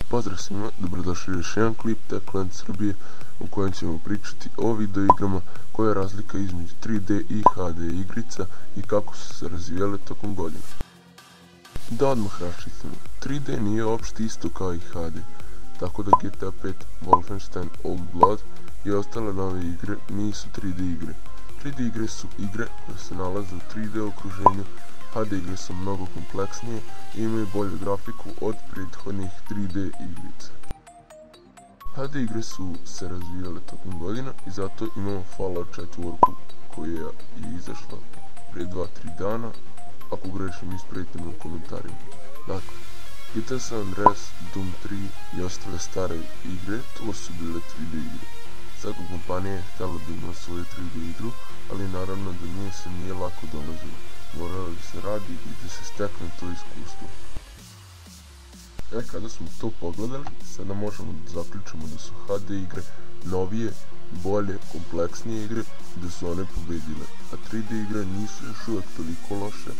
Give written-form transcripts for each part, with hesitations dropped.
Pozdrav svima, dobrodošli u još jedan klip Techland Srbije u kojem ćemo pričati o videoigrama, koja je razlika između 3D i HD igrica i kako su se razvijale tokom godina. Da odmah raščistimo, 3D nije uopšte isto kao i HD, tako da GTA 5, Wolfenstein, Old Blood i ostale nove igre nisu 3D igre. 3D igre su igre koje se nalaze u 3D okruženju, HD igre su mnogo kompleksnije i imaju bolju grafiku od prethodnih 3D igrica. HD igre su se razvijale tokom godina i zato imamo Fallout 4 koja je izašla pre 2-3 dana. Ako grešim, ispravite me u komentarima. Dakle, GTA San Andreas, Doom 3 i ostale stare igre, to su bile 3D igre. Svaka kompanija je htjela da ima svoju 3D igru, ali naravno da nje se nije lako dolazilo. Moralo da se radi i da se stekne to iskustvo. Kada smo to pogledali, sada možemo da zaključimo da su HD igre novije, bolje, kompleksnije igre i da su one pobedile, a 3D igre nisu još uvek toliko loše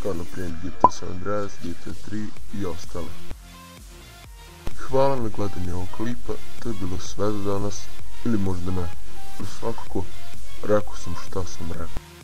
kao na primjer GTA San Andreas, GTA 3 i ostale. Hvala na gledanju ovog klipa, to je bilo sve za danas, ili možda ne, ali svakako rekao sam šta sam rekao.